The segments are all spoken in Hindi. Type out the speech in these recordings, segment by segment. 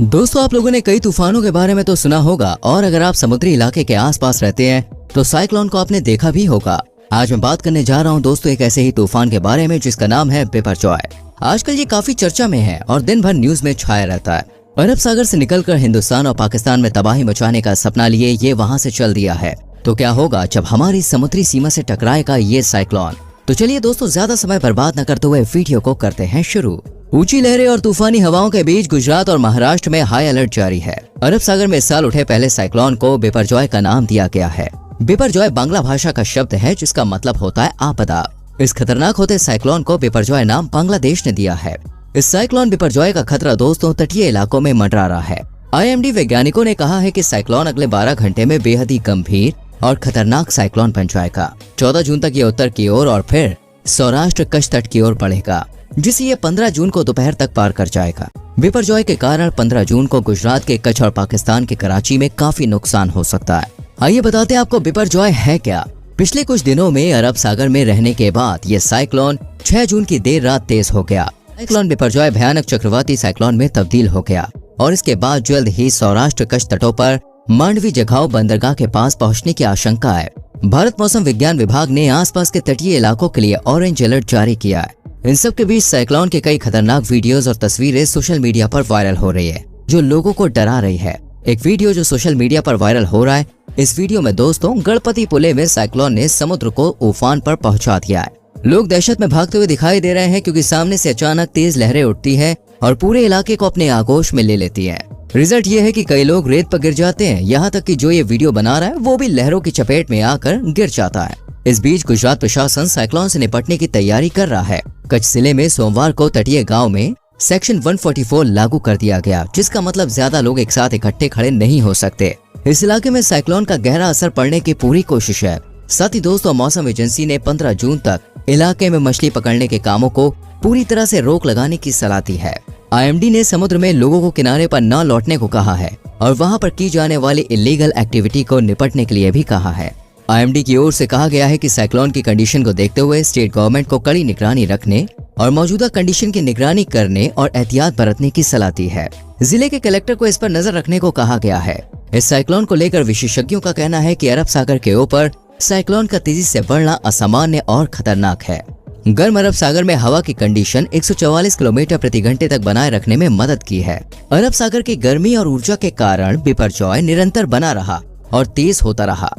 दोस्तों, आप लोगों ने कई तूफानों के बारे में तो सुना होगा और अगर आप समुद्री इलाके के आसपास रहते हैं तो साइक्लोन को आपने देखा भी होगा। आज मैं बात करने जा रहा हूं दोस्तों एक ऐसे ही तूफान के बारे में जिसका नाम है बिपरजॉय। आजकल ये काफी चर्चा में है और दिन भर न्यूज में छाया रहता है। अरब सागर से निकलकर हिंदुस्तान और पाकिस्तान में तबाही मचाने का सपना लिए ये वहाँ से चल दिया है। तो क्या होगा जब हमारी समुद्री सीमा से टकराएगा ये साइक्लोन। तो चलिए दोस्तों, ज्यादा समय बर्बाद न करते हुए वीडियो को करते हैं शुरू। ऊंची लहरें और तूफानी हवाओं के बीच गुजरात और महाराष्ट्र में हाई अलर्ट जारी है। अरब सागर में इस साल उठे पहले साइक्लोन को बिपरजॉय का नाम दिया गया है। बिपरजॉय बांग्ला भाषा का शब्द है जिसका मतलब होता है आपदा। इस खतरनाक होते साइक्लोन को बिपरजॉय नाम बांग्लादेश ने दिया है। इस साइक्लोन बिपरजॉय का खतरा दोस्तों तटीय इलाकों में मंडरा रहा है। IMD वैज्ञानिकों ने कहा है कि साइक्लोन अगले 12 घंटे में बेहद ही गंभीर और खतरनाक साइक्लोन बन जाएगा। 14 जून तक ये उत्तर की ओर और फिर सौराष्ट्र कच्छ तट की ओर बढ़ेगा, जिसे ये 15 जून को दोपहर तक पार कर जाएगा। बिपरजॉय के कारण 15 जून को गुजरात के कच्छ और पाकिस्तान के कराची में काफी नुकसान हो सकता है। आइए बताते हैं आपको बिपरजॉय है क्या। पिछले कुछ दिनों में अरब सागर में रहने के बाद ये साइक्लोन 6 जून की देर रात तेज हो गया। साइक्लोन बिपरजॉय भयानक चक्रवाती साइक्लोन में तब्दील हो गया और इसके बाद जल्द ही सौराष्ट्र कच्छ तटों पर मांडवी जखाओ बंदरगाह के पास पहुंचने की आशंका है। भारत मौसम विज्ञान विभाग ने आसपास के तटीय इलाकों के लिए ऑरेंज अलर्ट जारी किया है। इन सब के बीच साइक्लोन के कई खतरनाक वीडियोस और तस्वीरें सोशल मीडिया पर वायरल हो रही है जो लोगों को डरा रही है। एक वीडियो जो सोशल मीडिया पर वायरल हो रहा है, इस वीडियो में दोस्तों गणपति पुले में साइक्लोन ने समुद्र को उफान पर पहुंचा दिया है। लोग दहशत में भागते हुए दिखाई दे रहे हैं क्योंकि सामने से अचानक तेज लहरें उठती है और पूरे इलाके को अपने आगोश में ले लेती है। रिजल्ट ये है कि कई लोग रेत पर गिर जाते हैं, यहाँ तक कि जो ये वीडियो बना रहा है वो भी लहरों की चपेट में आकर गिर जाता है। इस बीच गुजरात प्रशासन साइक्लोन से निपटने की तैयारी कर रहा है। कच्छ जिले में सोमवार को तटीय गांव में सेक्शन 144 लागू कर दिया गया, जिसका मतलब ज्यादा लोग एक साथ इकट्ठे खड़े नहीं हो सकते। इस इलाके में साइक्लोन का गहरा असर पड़ने की पूरी कोशिश है। साथ ही दोस्तों मौसम एजेंसी ने 15 जून तक इलाके में मछली पकड़ने के कामों को पूरी तरह से रोक लगाने की सलाह दी है। IMD ने समुद्र में लोगों को किनारे पर न लौटने को कहा है और वहां पर की जाने वाली इलीगल एक्टिविटी को निपटने के लिए भी कहा है। IMD की ओर से कहा गया है कि साइक्लोन की कंडीशन को देखते हुए स्टेट गवर्नमेंट को कड़ी निगरानी रखने और मौजूदा कंडीशन की निगरानी करने और एहतियात बरतने की सलाह दी है। जिले के कलेक्टर को इस पर नजर रखने को कहा गया है। इस साइक्लोन को लेकर विशेषज्ञों का कहना है कि अरब सागर के ऊपर साइक्लोन का तेजी से बढ़ना असामान्य और खतरनाक है। गर्म अरब सागर में हवा की कंडीशन 144 किलोमीटर प्रति घंटे तक बनाए रखने में मदद की है। अरब सागर की गर्मी और ऊर्जा के कारण बिपरजॉय निरंतर बना रहा और तेज होता रहा।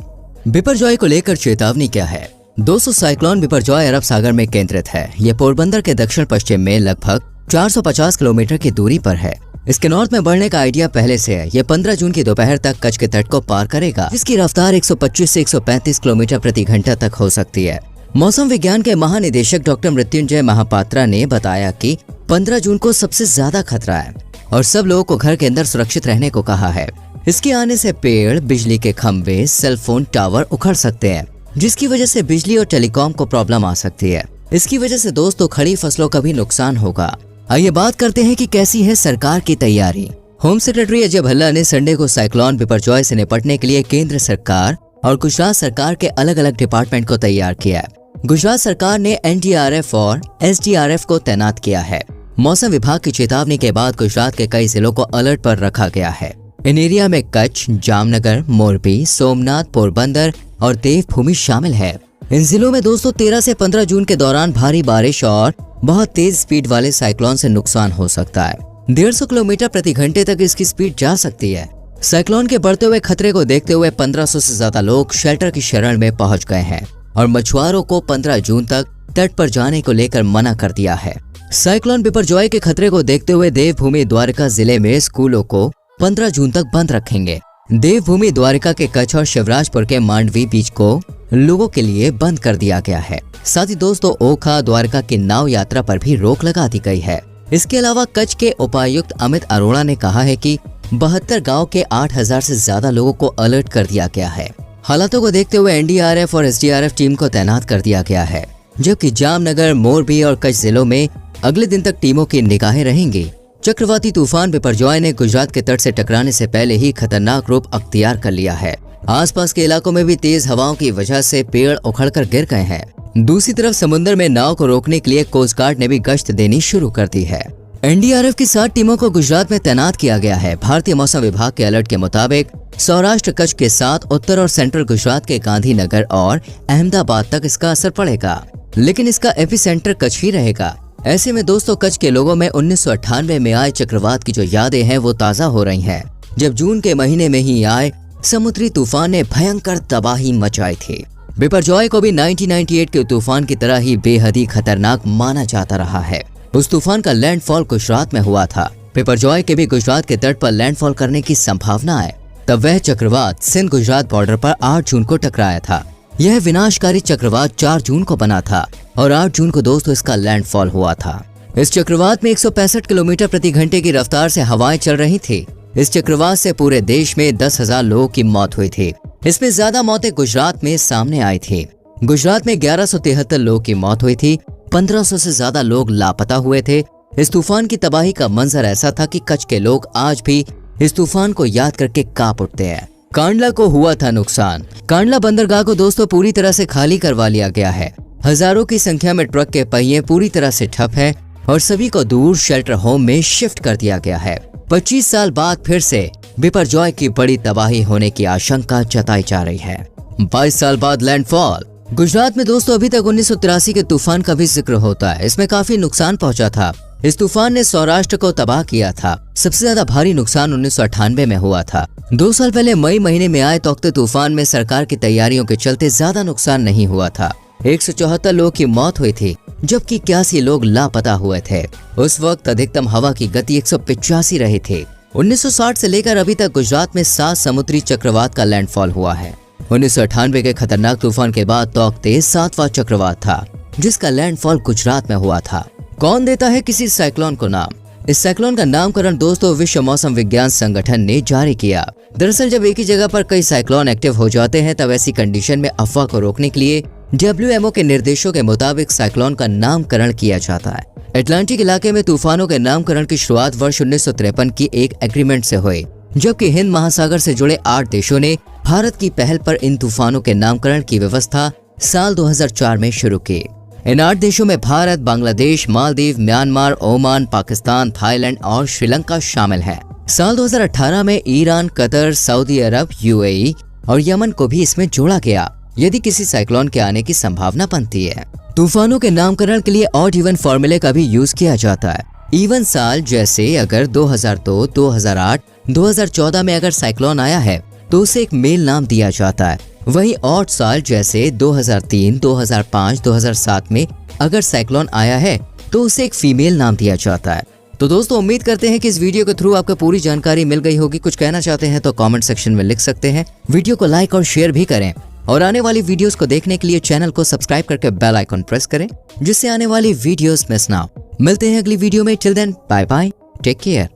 बिपरजॉय को लेकर चेतावनी क्या है? दोस्तों, साइक्लोन बिपरजॉय अरब सागर में केंद्रित है। ये पोरबंदर के दक्षिण पश्चिम में लगभग 450 किलोमीटर की दूरी पर है। इसके नॉर्थ में बढ़ने का आइडिया पहले से है। ये 15 जून की दोपहर तक कच्छ के तट को पार करेगा, जिसकी रफ्तार 125 से 135 किलोमीटर प्रति घंटा तक हो सकती है। मौसम विज्ञान के महानिदेशक डॉक्टर मृत्युंजय महापात्रा ने बताया कि 15 जून को सबसे ज्यादा खतरा है और सब लोगों को घर के अंदर सुरक्षित रहने को कहा है। इसके आने से पेड़, बिजली के खंभे, सेल फोन टावर उखड़ सकते हैं, जिसकी वजह से बिजली और टेलीकॉम को प्रॉब्लम आ सकती है। इसकी वजह से दोस्तों खड़ी फसलों का भी नुकसान होगा। आइए बात करते हैं कि कैसी है सरकार की तैयारी। होम सेक्रेटरी अजय भल्ला ने संडे को साइक्लोन बिपरजॉय से निपटने के लिए केंद्र सरकार और गुजरात सरकार के अलग अलग डिपार्टमेंट को तैयार किया है। गुजरात सरकार ने NDRF और SDRF को तैनात किया है। मौसम विभाग की चेतावनी के बाद गुजरात के कई जिलों को अलर्ट पर रखा गया है। इन एरिया में कच्छ, जामनगर, मोरबी, सोमनाथ, पोरबंदर और देवभूमि शामिल है। इन जिलों में दोस्तों 13 से 15 जून के दौरान भारी बारिश और बहुत तेज स्पीड वाले साइक्लोन से नुकसान हो सकता है। 150 किलोमीटर प्रति घंटे तक इसकी स्पीड जा सकती है। साइक्लोन के बढ़ते हुए खतरे को देखते हुए 1500 से ज्यादा लोग शेल्टर की शरण में पहुंच गए हैं और मछुआरों को 15 जून तक तट पर जाने को लेकर मना कर दिया है। साइक्लोन बिपरजॉय के खतरे को देखते हुए देवभूमि द्वारका जिले में स्कूलों को 15 जून तक बंद रखेंगे। देवभूमि द्वारका के कच्छ और शिवराजपुर के मांडवी बीच को लोगों के लिए बंद कर दिया गया है। साथ ही दोस्तों ओखा द्वारका की नाव यात्रा पर भी रोक लगा दी गई है। इसके अलावा कच्छ के उपायुक्त अमित अरोड़ा ने कहा है कि 72 गांव के 8000 से ज्यादा लोगों को अलर्ट कर दिया गया है। हालातों को देखते हुए NDRF और SDRF टीम को तैनात कर दिया गया है, जबकि जामनगर, मोरबी और कच्छ जिलों में अगले दिन तक टीमों की निगाहें रहेंगी। चक्रवाती तूफान बिपरजॉय ने गुजरात के तट से टकराने से पहले ही खतरनाक रूप अख्तियार कर लिया है। आसपास के इलाकों में भी तेज हवाओं की वजह से पेड़ उखड़कर गिर गए हैं। दूसरी तरफ समुद्र में नाव को रोकने के लिए कोस्ट गार्ड ने भी गश्त देनी शुरू कर दी है। एनडीआरएफ की 7 टीमों को गुजरात में तैनात किया गया है। भारतीय मौसम विभाग के अलर्ट के मुताबिक सौराष्ट्र, कच्छ के साथ उत्तर और सेंट्रल गुजरात के गांधीनगर और अहमदाबाद तक इसका असर पड़ेगा, लेकिन इसका एपिसेंटर कच्छ ही रहेगा। ऐसे में दोस्तों कच्छ के लोगों में 1998 में आए चक्रवात की जो यादें हैं वो ताज़ा हो रही हैं, जब जून के महीने में ही आए समुद्री तूफान ने भयंकर तबाही मचाई थी। बिपरजॉय को भी 1998 के तूफान की तरह ही बेहद ही खतरनाक माना जाता रहा है। उस तूफान का लैंडफॉल गुजरात में हुआ था। बिपरजॉय के भी गुजरात के तट पर लैंडफॉल करने की संभावना है। तब वह चक्रवात सिंध गुजरात बॉर्डर पर 8 जून को टकराया था। यह विनाशकारी चक्रवात 4 जून को बना था और 8 जून को दोस्तों इसका लैंडफॉल हुआ था। इस चक्रवात में 165 किलोमीटर प्रति घंटे की रफ्तार से हवाएं चल रही थी। इस चक्रवात से पूरे देश में 10,000 लोगों की मौत हुई थी। इसमें ज्यादा मौतें गुजरात में सामने आई थी। गुजरात में 1173 लोगों की मौत हुई थी। 1500 से ज्यादा लोग लापता हुए थे। इस तूफान की तबाही का मंजर ऐसा था कि कच्छ के लोग आज भी इस तूफान को याद करके कांप उठते हैं। कांडला को हुआ था नुकसान। कांडला बंदरगाह को दोस्तों पूरी तरह से खाली करवा लिया गया है। हजारों की संख्या में ट्रक के पहिए पूरी तरह से ठप हैं और सभी को दूर शेल्टर होम में शिफ्ट कर दिया गया है। 25 साल बाद फिर से बिपरजॉय की बड़ी तबाही होने की आशंका जताई जा रही है। 22 साल बाद लैंडफॉल। गुजरात में दोस्तों अभी तक 1983 के तूफान का भी जिक्र होता है। इसमें काफी नुकसान पहुंचा था। इस तूफान ने सौराष्ट्र को तबाह किया था। सबसे ज्यादा भारी नुकसान 1998 में हुआ था। 2 साल पहले मई महीने में आए तौकते तूफान में सरकार की तैयारियों के चलते ज्यादा नुकसान नहीं हुआ था। 174 लोगों की मौत हुई थी, जबकि 81 लोग लापता हुए थे। उस वक्त अधिकतम हवा की गति 185 रही थी। 1960 से लेकर अभी तक गुजरात में 7 समुद्री चक्रवात का लैंडफॉल हुआ है। 1998 के खतरनाक तूफान के बाद तौकते 7वां चक्रवात था, जिसका लैंडफॉल गुजरात में हुआ था। कौन देता है किसी साइक्लोन को नाम? इस साइक्लोन का नामकरण दोस्तों विश्व मौसम विज्ञान संगठन ने जारी किया। दरअसल जब एक ही जगह पर कई साइक्लोन एक्टिव हो जाते हैं, तब ऐसी कंडीशन में अफवाह को रोकने के लिए WMO के निर्देशों के मुताबिक साइक्लोन का नामकरण किया जाता है। अटलांटिक इलाके में तूफानों के नामकरण की शुरुआत वर्ष 1953 की एक एग्रीमेंट से हुई, जबकि हिंद महासागर से जुड़े 8 देशों ने भारत की पहल पर इन तूफानों के नामकरण की व्यवस्था साल 2004 में शुरू की। इन 8 देशों में Bharat, Bangladesh, Maldives, Myanmar, Oman, Pakistan, Thailand और श्रीलंका शामिल है। साल 2018 में ईरान, कतर, सऊदी अरब, UAE और यमन को भी इसमें जोड़ा गया, यदि किसी साइक्लोन के आने की संभावना बनती है। तूफानों के नामकरण के लिए ऑड इवन फॉर्मूले का भी यूज किया जाता है। इवन साल जैसे अगर 2002, 2008, 2014 में अगर साइक्लोन आया है तो उसे एक मेल नाम दिया जाता है। वहीं ऑड साल जैसे 2003, 2005, 2007 में अगर साइक्लोन आया है तो उसे एक फीमेल नाम दिया जाता है। तो दोस्तों उम्मीद करते हैं कि इस वीडियो के थ्रू आपको पूरी जानकारी मिल गई होगी। कुछ कहना चाहते हैं तो कमेंट सेक्शन में लिख सकते हैं। वीडियो को लाइक और शेयर भी करें और आने वाली वीडियोस को देखने के लिए चैनल को सब्सक्राइब करके बेल आइकन प्रेस करें, जिससे आने वाली वीडियोस मिस ना हो। मिलते हैं अगली वीडियो में। Till then bye bye, take care.